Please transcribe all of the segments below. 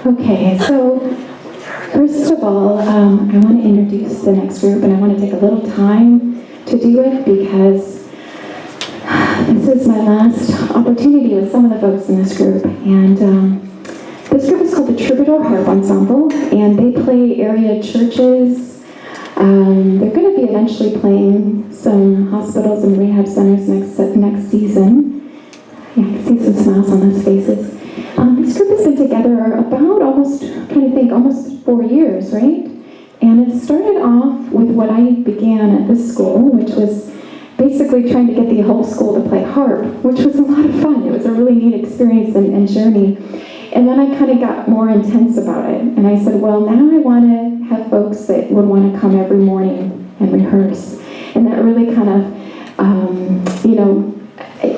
Okay, so first of all, I want to introduce the next group, and I want to take a little time to do it because this is my last opportunity with some of the folks in this group. And this group is called the Troubadour Harp Ensemble, and they play area churches. They're going to be eventually playing some hospitals and rehab centers next season. Yeah, I can see some smiles on those faces. This group has been together about almost 4 years, right? And it started off with what I began at this school, which was basically trying to get the whole school to play harp, which was a lot of fun. It was a really neat experience and journey. And then I kind of got more intense about it. And I said, well, now I want to have folks that would want to come every morning and rehearse. And that really kind of,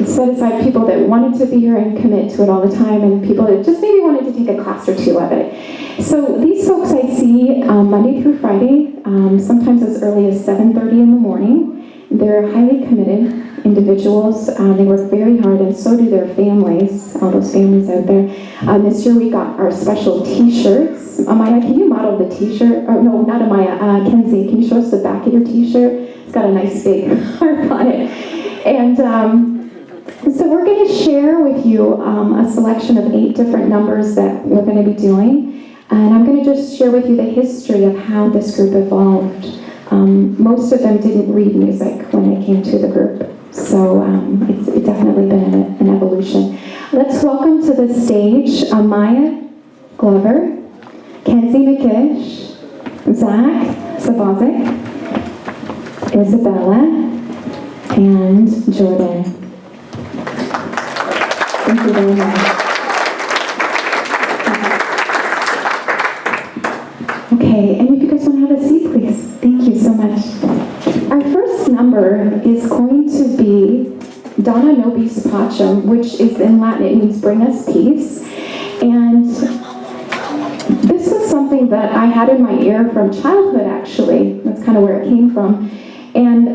set aside people that wanted to be here and commit to it all the time, and people that just maybe wanted to take a class or two of it. So these folks I see Monday through Friday, sometimes as early as 7:30 in the morning. They're highly committed individuals. They work very hard, and so do their families, all those families out there. This year we got our special t-shirts. Amaya, can you model the t-shirt? Or no, not Amaya, Kenzie, can you show us the back of your t-shirt? It's got a nice big harp on it. And so we're going to share with you a selection of 8 different numbers that we're going to be doing. And I'm going to just share with you the history of how this group evolved. Most of them didn't read music when they came to the group. So it's definitely been an evolution. Let's welcome to the stage Amaya Glover, Kenzie Mickish, Zach Savosik, Isabella, and Jordyn. Thank you very much. Okay, and if you guys want to have a seat, please. Thank you so much. Our first number is going to be Dona, Nobis, Pacem, which is in Latin, it means bring us peace. And this was something that I had in my ear from childhood, actually. That's kind of where it came from. And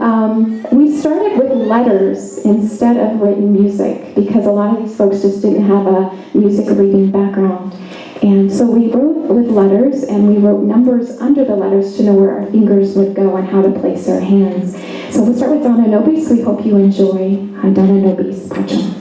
we started with letters instead of written music because a lot of these folks just didn't have a music reading background. And so we wrote with letters, and we wrote numbers under the letters to know where our fingers would go and how to place our hands. So we'll start with Dona Nobis. We hope you enjoy Dona Nobis, Pacem.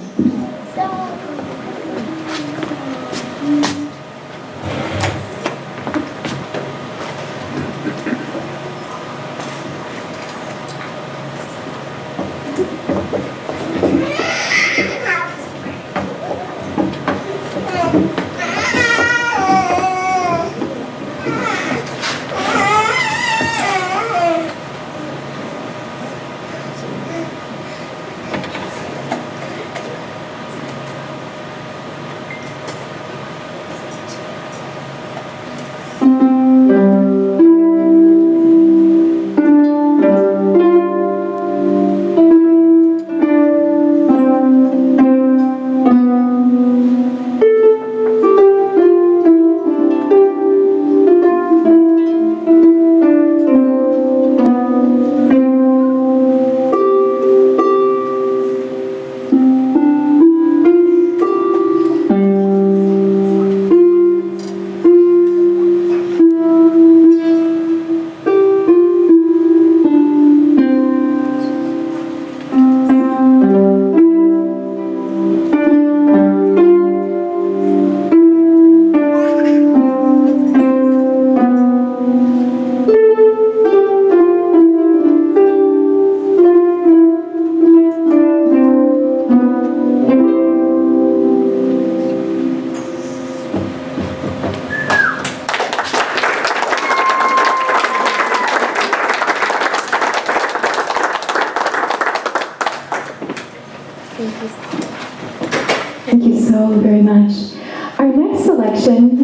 Thank you so very much. Our next selection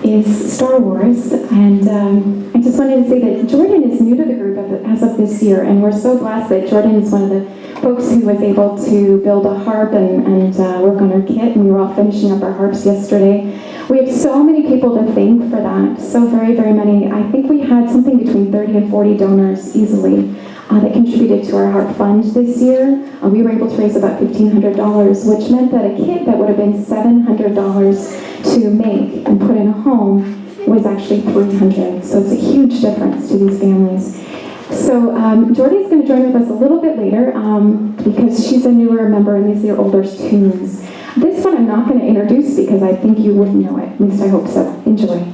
is Star Wars, and I just wanted to say that Jordyn is new to the group as of this year, and we're so blessed that Jordyn is one of the folks who was able to build a harp and work on her kit, and we were all finishing up our harps yesterday. We have so many people to thank for that, so very, very many. I think we had something between 30 and 40 donors easily that contributed to our harp fund this year. We were able to raise about $1,500, which meant that a kit that would have been $700 to make and put in a home was actually 300. So it's a huge difference to these families. So Jordyn's going to join with us a little bit later because she's a newer member and these are older tunes. This one I'm not going to introduce because I think you wouldn't know it. At least I hope so. Enjoy.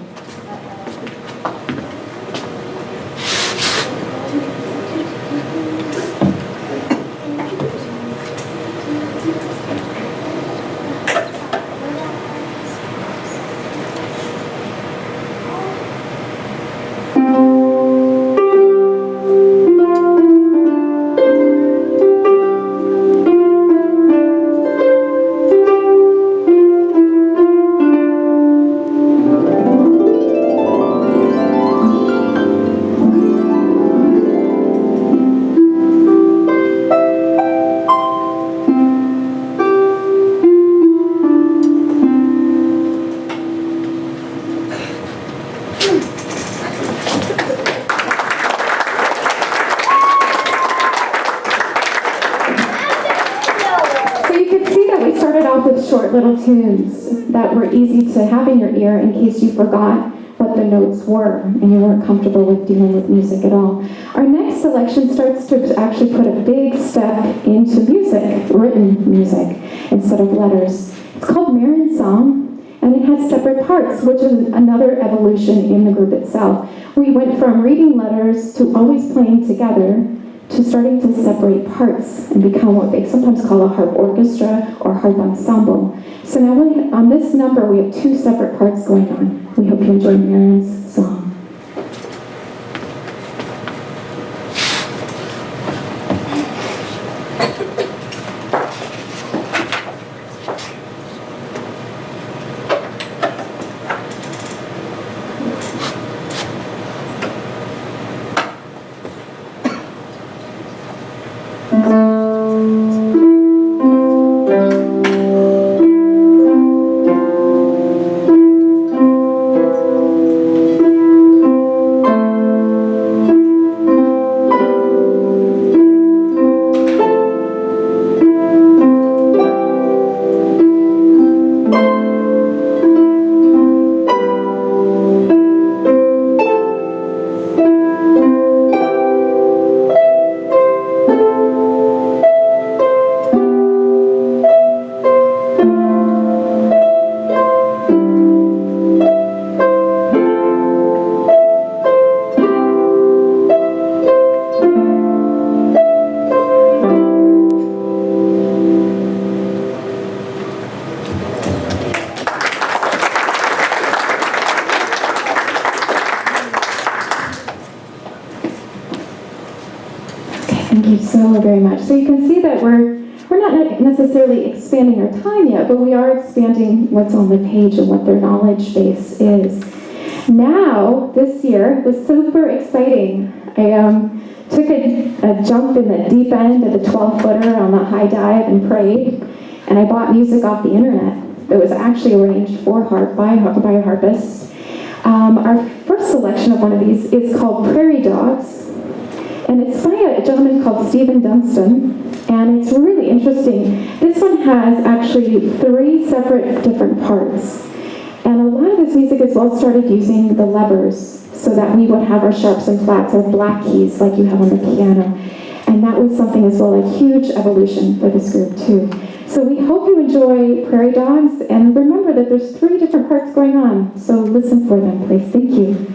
Little tunes that were easy to have in your ear in case you forgot what the notes were and you weren't comfortable with dealing with music at all. Our next selection starts to actually put a big step into music, written music, instead of letters. It's called Marens Song, and it has separate parts, which is another evolution in the group itself. We went from reading letters to always playing together to starting to separate parts and become what they sometimes call a harp orchestra or harp ensemble. So now on this number, we have two separate parts going on. We hope you enjoy Marens Song. Thank you so very much. So you can see that we're not necessarily expanding our time yet, but we are expanding what's on the page and what their knowledge base is. Now, this year was super exciting. I took a jump in the deep end of the 12-footer on the high dive and prayed, and I bought music off the internet that was actually arranged for harp by a harpist. Our first selection of one of these is called Prairie Dogs, and it's by a gentleman called Stephen Dunstan, and it's really interesting. This one has actually 3 separate different parts, and a lot of this music as well started using the levers so that we would have our sharps and flats or black keys like you have on the piano, and that was something as well, a huge evolution for this group too. So we hope you enjoy Prairie Dogs, and remember that there's 3 different parts going on, so listen for them, please. Thank you.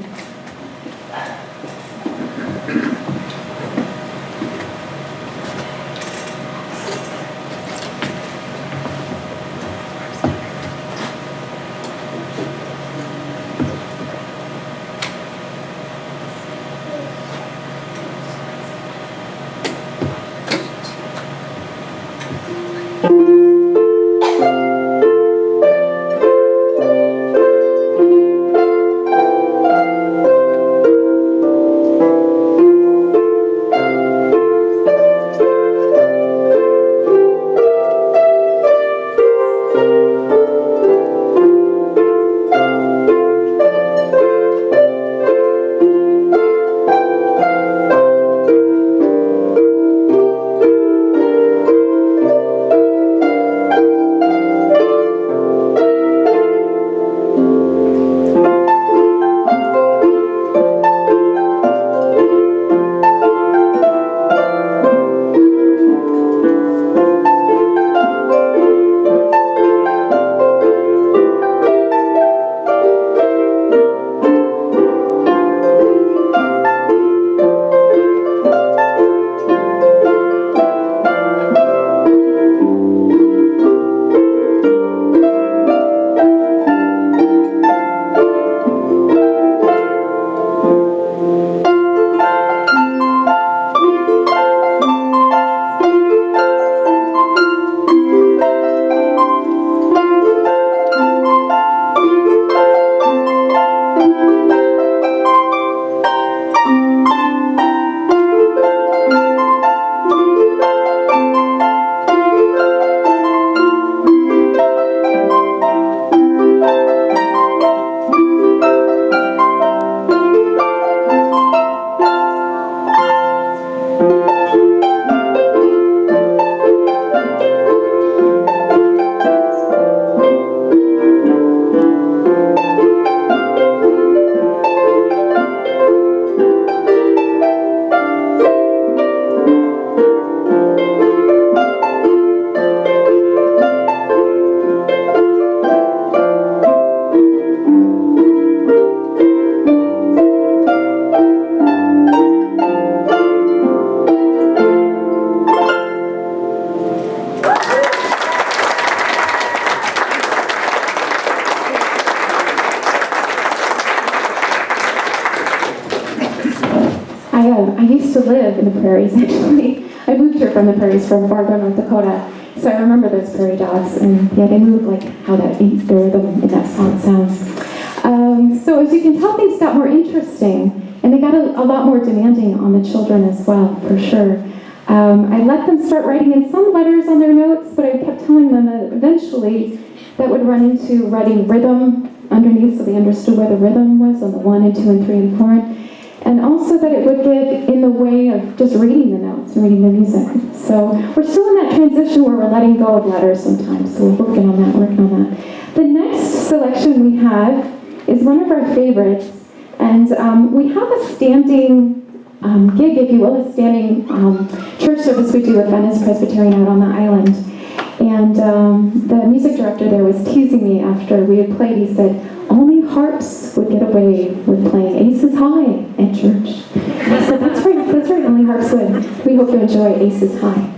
used to live in the prairies, actually. I moved here from the prairies, from Fargo, North Dakota. So I remember those Prairie Dogs, and yeah, they move like how that the rhythm in that song sounds. So as you can tell, things got more interesting, and they got a lot more demanding on the children as well, for sure. I let them start writing in some letters on their notes, but I kept telling them that eventually that would run into writing rhythm underneath, so they understood where the rhythm was on the 1 and 2 and 3 and 4. And also that it would get in the way of just reading the notes and reading the music. So we're still in that transition where we're letting go of letters sometimes. So we're working on that. The next selection we have is one of our favorites. And we have a standing gig, if you will, a standing church service we do at Venice Presbyterian out on the island. And the music director there was teasing me after we had played. He said, only harps would get away with playing Aces High at church. So that's right, only harps would. We hope you enjoy Aces High.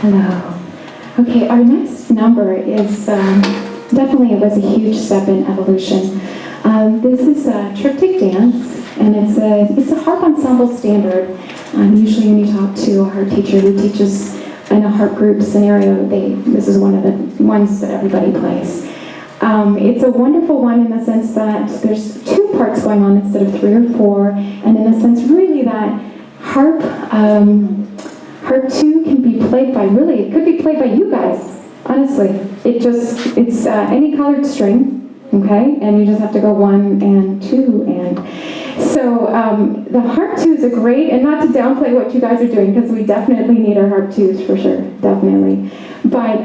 Hello. Okay, our next number is definitely, it was a huge step in evolution. This is Triptic Dance, and it's a harp ensemble standard. Usually when you talk to a harp teacher who teaches in a harp group scenario, this is one of the ones that everybody plays. It's a wonderful one in the sense that there's 2 parts going on instead of 3 or 4, and in a sense really that harp 2 can be played by, really, it could be played by you guys, honestly. It's any colored string, okay, and you just have to go 1 and 2 and. So the harp 2 is a great, and not to downplay what you guys are doing, because we definitely need our harp 2s for sure, definitely. But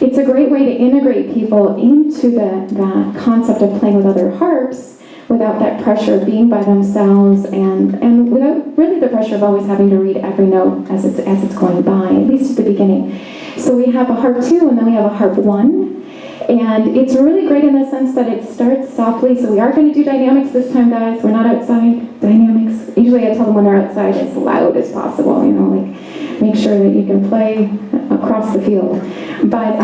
it's a great way to integrate people into the concept of playing with other harps without that pressure of being by themselves and without really the pressure of always having to read every note as it's going by, at least at the beginning. So we have a harp 2 and then we have a harp 1. And it's really great in the sense that it starts softly. So we are going to do dynamics this time, guys. We're not outside. Dynamics. Usually I tell them when they're outside as loud as possible, like make sure that you can play across the field. But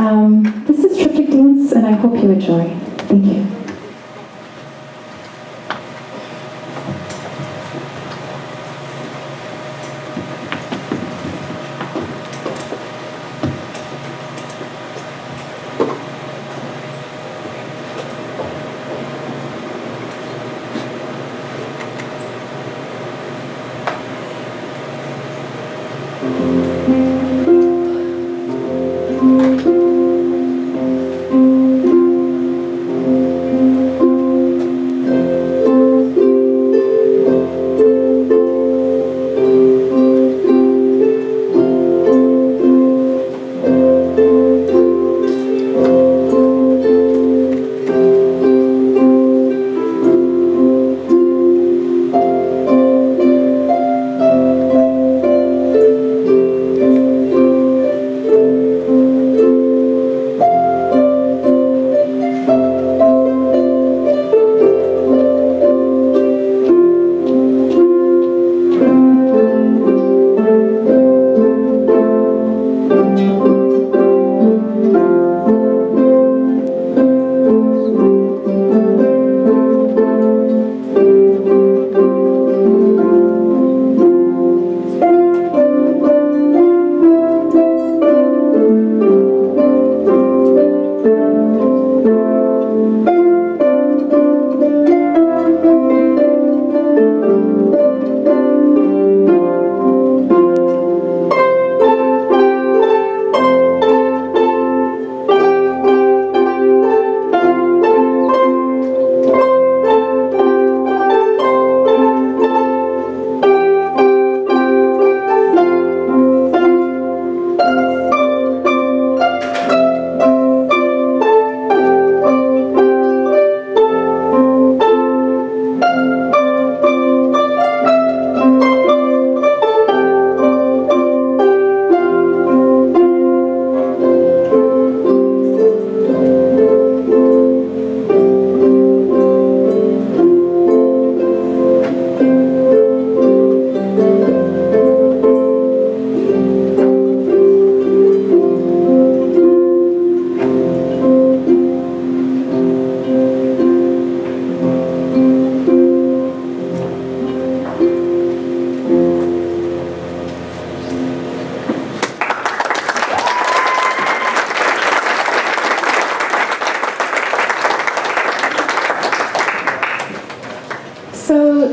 this is Triptic Dance, and I hope you enjoy. Thank you.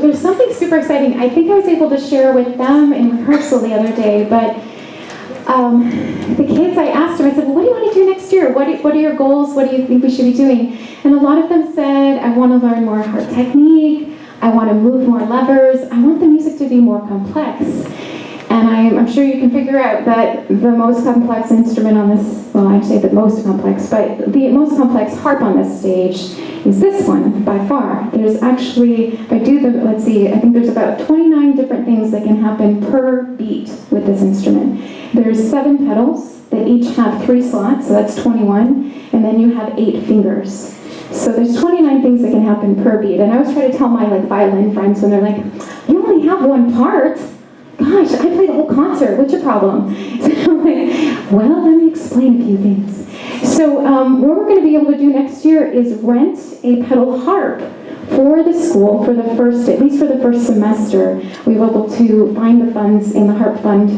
there's something super exciting. I think I was able to share with them in rehearsal the other day, but the kids, I asked them, I said, well, what do you want to do next year? What are your goals? What do you think we should be doing? And a lot of them said, I want to learn more harp technique. I want to move more levers. I want the music to be more complex. And I'm sure you can figure out that the most complex instrument on this, well, I'd say the most complex, but the most complex harp on this stage is this one, by far. There's actually, if I do the, let's see, I think there's about 29 different things that can happen per beat with this instrument. There's 7 pedals that each have 3 slots, so that's 21, and then you have 8 fingers. So there's 29 things that can happen per beat. And I always try to tell my violin friends when they're like, you only have 1 part. Gosh, I played the whole concert. What's your problem? So I'm like, well, let me explain a few things. So what we're going to be able to do next year is rent a pedal harp for the school for the first, at least for the first semester. We were able to find the funds in the harp fund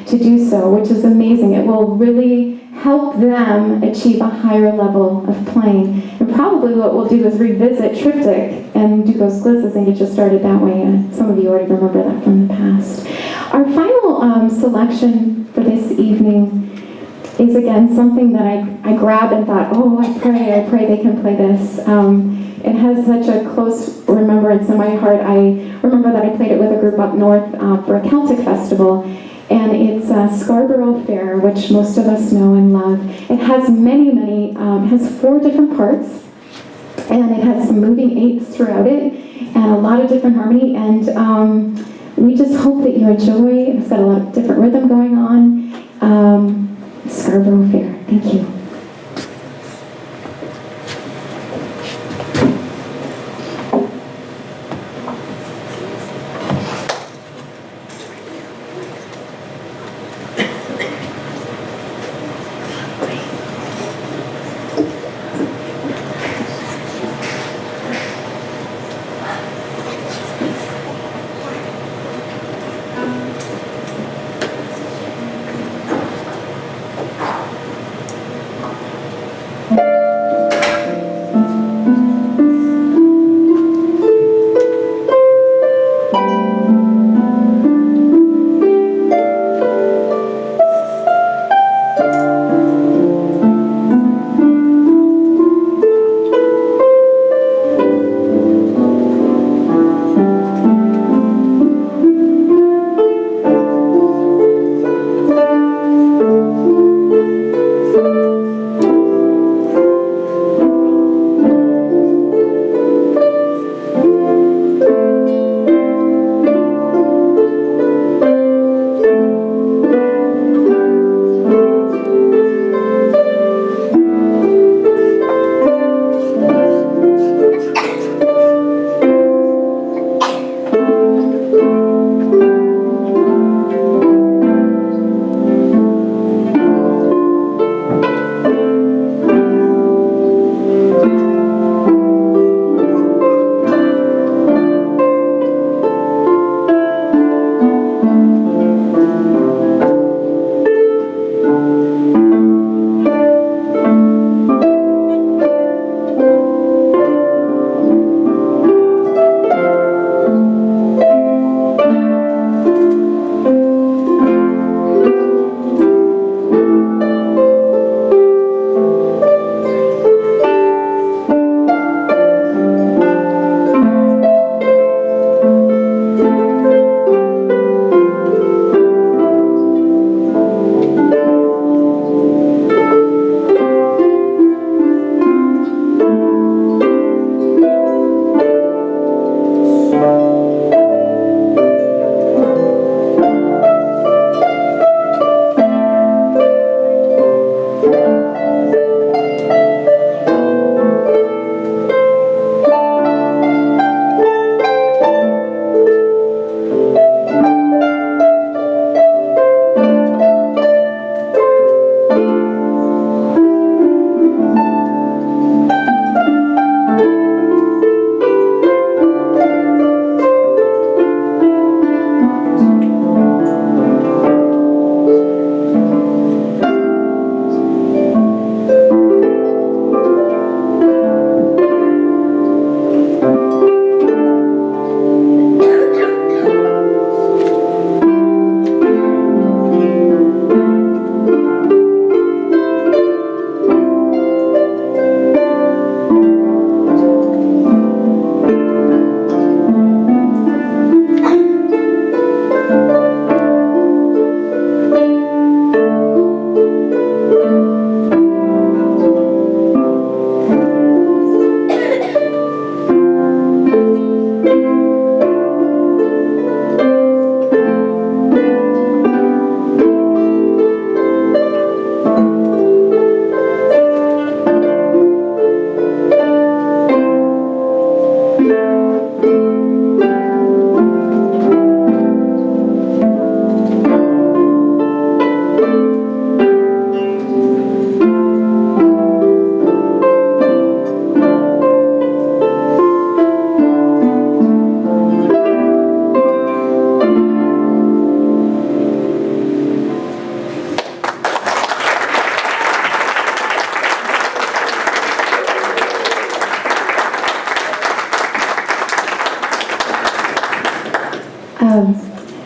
to do so, which is amazing. It will really help them achieve a higher level of playing. And probably what we'll do is revisit Triptic and do those glizzes and get you started that way. Some of you already remember that from the past. Our final selection for this evening is again something that I grabbed and thought, oh, I pray they can play this. It has such a close remembrance in my heart. I remember that I played it with a group up north for a Celtic festival, and it's Scarborough Fair, which most of us know and love. It has many, it has 4 different parts, and it has some moving 8s throughout it, and a lot of different harmony, and we just hope that you enjoy. It's got a lot of different rhythm going on. Scarborough Fair. Thank you.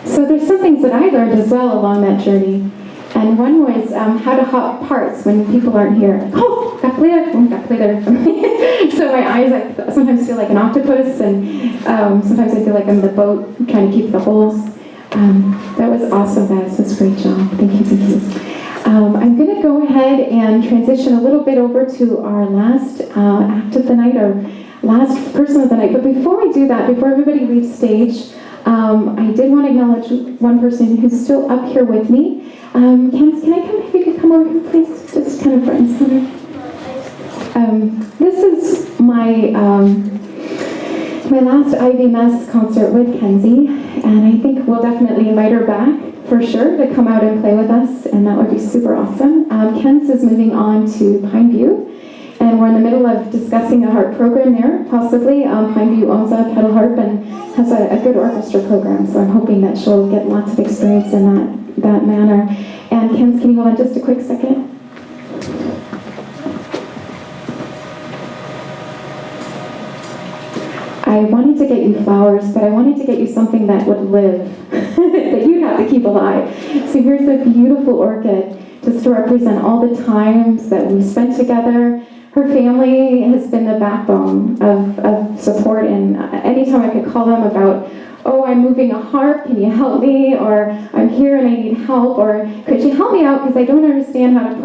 So there's some things that I learned as well along that journey. And one was how to hop parts when people aren't here. Oh, got play there. Oh, got play there. So my eyes, I sometimes feel like an octopus, and sometimes I feel like I'm in the boat trying to keep the holes. That was awesome, guys. That's a great job. Thank you, thank you. I'm going to go ahead and transition a little bit over to our last act of the night, our last person of the night. But before I do that, before everybody leaves stage, I did want to acknowledge one person who's still up here with me. Kenzie, can I come, if you could come over here, please? Just kind of front and center. This is my my last IVMS concert with Kenzie, and I think we'll definitely invite her back for sure to come out and play with us, and that would be super awesome. Kenzie is moving on to Pineview, and we're in the middle of discussing a harp program there, possibly. Pineview owns a pedal harp and has a good orchestra program, so I'm hoping that she'll get lots of experience in that manner. And Kenzie, can you hold on just a quick second? I wanted to get you flowers, but I wanted to get you something that would live, that you'd have to keep alive. So here's a beautiful orchid, just to represent all the times that we spent together. Her family has been the backbone of support, and anytime I could call them about, oh, I'm moving a harp, can you help me? Or I'm here and I need help, or could you help me out because I don't understand how to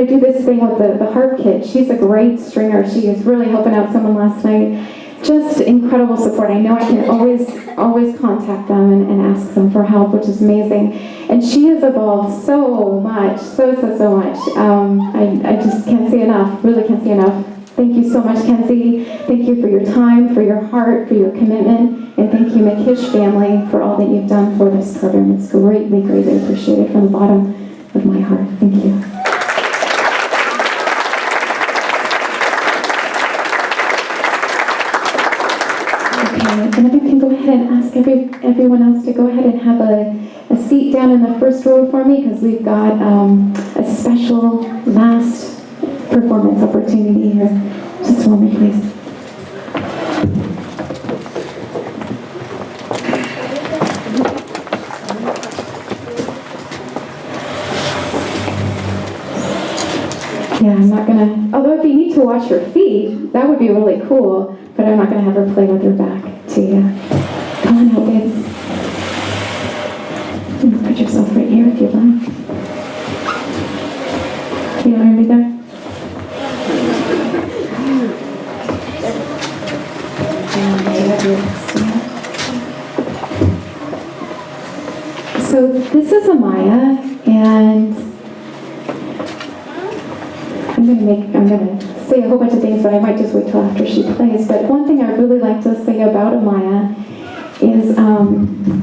do this thing with the harp kit. She's a great stringer. She is really helping out someone last night. Just incredible support. I know I can always contact them and ask them for help, which is amazing. And she has evolved so much, so much. I just can't say enough, really can't say enough. Thank you so much, Kenzie. Thank you for your time, for your heart, for your commitment, and thank you, Mickish family, for all that you've done for this program. It's greatly appreciated from the bottom of my heart. Thank you. And if you can go ahead and ask everyone else to go ahead and have a seat down in the first row for me, because we've got a special last performance opportunity here. Just a moment, please. Yeah, I'm not gonna, although if you need to wash your feet, that would be really cool, but I'm not gonna have her play with her back to you. Come on out, babe. You can put yourself right here if you'd like. You don't hear me there? So this is Amaya, and I'm gonna say a whole bunch of things, but I might just wait till after she plays. But one thing I really like to say about Amaya is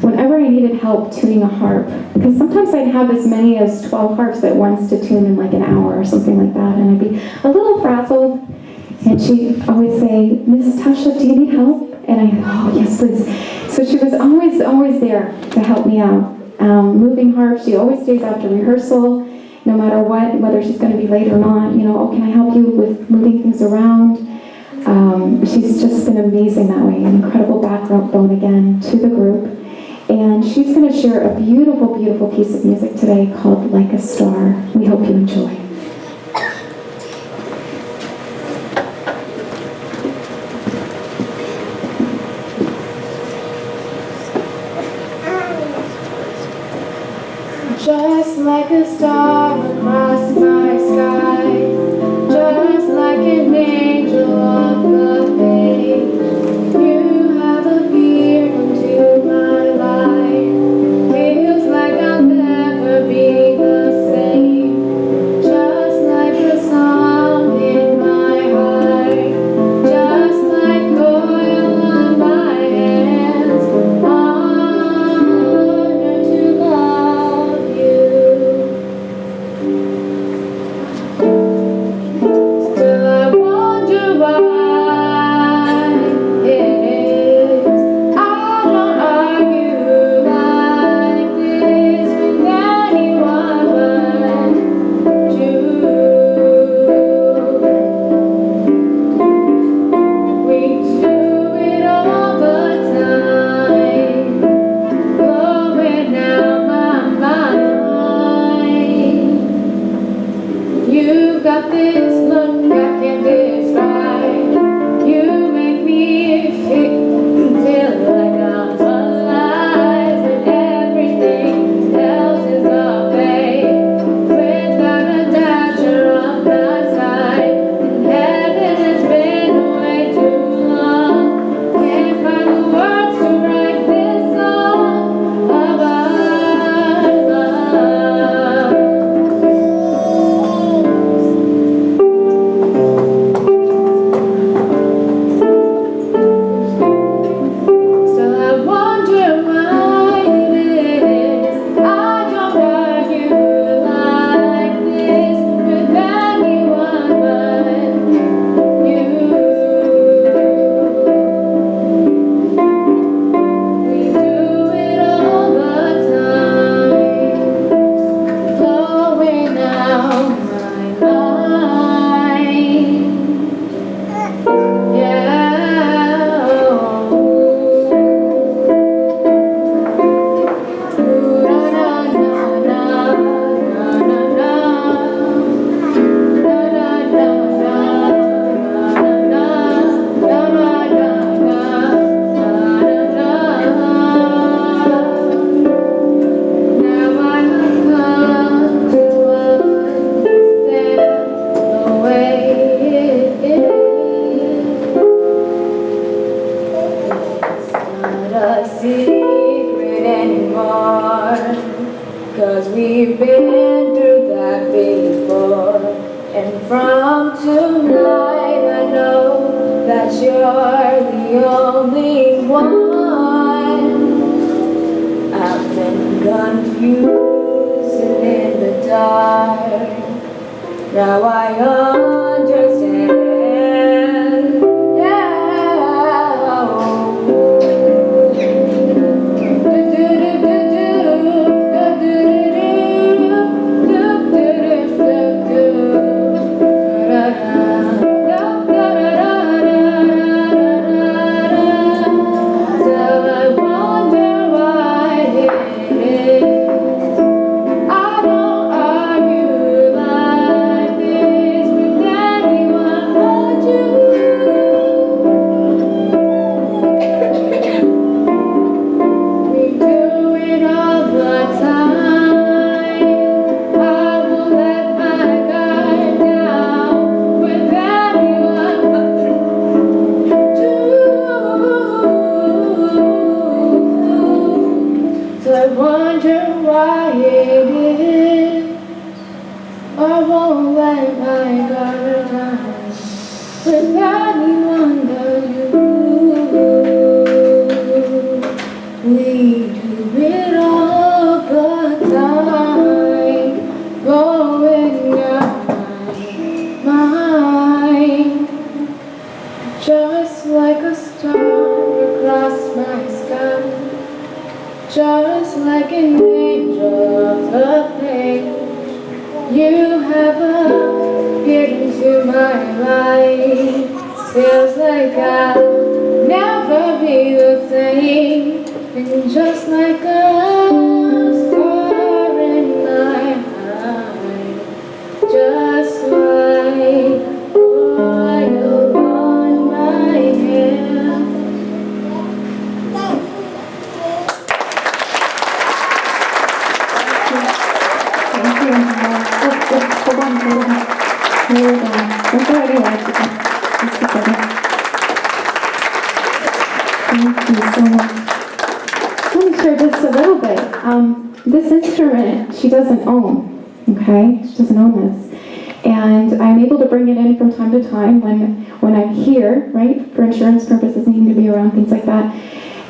whenever I needed help tuning a harp, because sometimes I'd have as many as 12 harps at once to tune in like an hour or something like that, and I'd be a little frazzled, and she'd always say, Miss Tasha, do you need help? And I, oh yes, please. So she was always there to help me out. Moving harp, she always stays after rehearsal, no matter what, whether she's going to be late or not, oh, can I help you with moving things around? She's just been amazing that way, an incredible backbone again to the group. And she's going to share a beautiful, beautiful piece of music today called Like a Star. We hope you enjoy. Just like a star across my sky, just like an angel on the page, you have appeared into my life. Feels like I'll never be the same, just like a song in my heart, just like oil on my hands. Honor to love you. Still I want tonight. I know that you're the only one. I've been confused and in the dark. Now I understand. Just like an angel of the page, you have appeared into my life. Feels like I'll never be the same, and just like a star in my eye, just like oil on my hair. Thank you so much. Let me share just a little bit. This instrument, she doesn't own, okay? She doesn't own this. And I'm able to bring it in from time to time when I'm here, right? For insurance purposes, needing to be around, things like that.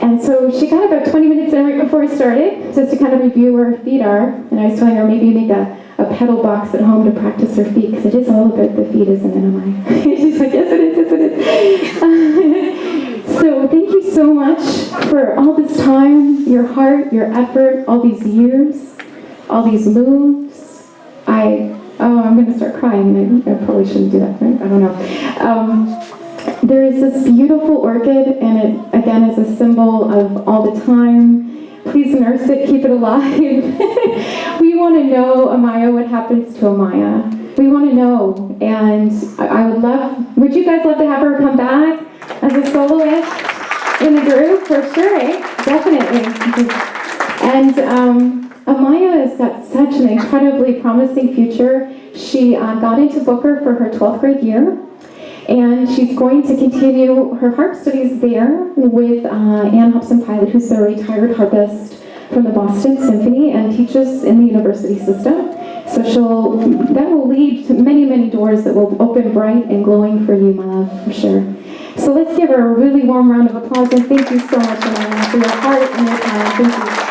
And so she got about 20 minutes in right before we started, just to kind of review where her feet are. And I was telling her maybe make a pedal box at home to practice her feet, because it is all about the feet, isn't it, Amaya? She's like, yes it is, yes it is. So thank you so much for all this time, your heart, your effort, all these years, all these moves. I'm going to start crying. I probably shouldn't do that, right? I don't know. There is this beautiful orchid, and it, again, is a symbol of all the time. Please nurse it, keep it alive. We want to know, Amaya, what happens to Amaya. We want to know, and I would you guys love to have her come back as a soloist in the group? For sure, eh? Definitely. And Amaya has got such an incredibly promising future. She got into Booker for her 12th grade year, and she's going to continue her harp studies there with Ann Hobson-Pilot, who's a retired harpist from the Boston Symphony and teaches in the university system. So that will lead to many, many doors that will open bright and glowing for you, my love, for sure. So let's give her a really warm round of applause, and thank you so much, Amaya, for your heart and your time. Thank you.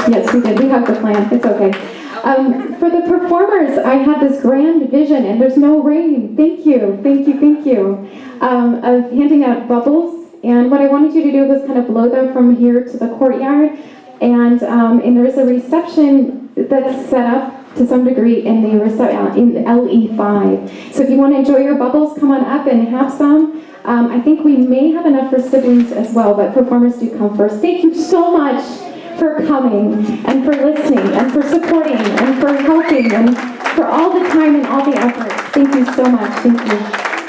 Yes, we did. We have the plan. It's okay. For the performers, I had this grand vision, and there's no rain. Thank you, thank you, thank you. Of handing out bubbles, and what I wanted you to do was kind of blow them from here to the courtyard, and there's a reception that's set up to some degree in the in LE5. So if you want to enjoy your bubbles, come on up and have some. I think we may have enough for siblings as well, but performers do come first. Thank you so much for coming and for listening and for supporting and for helping and for all the time and all the effort. Thank you so much. Thank you.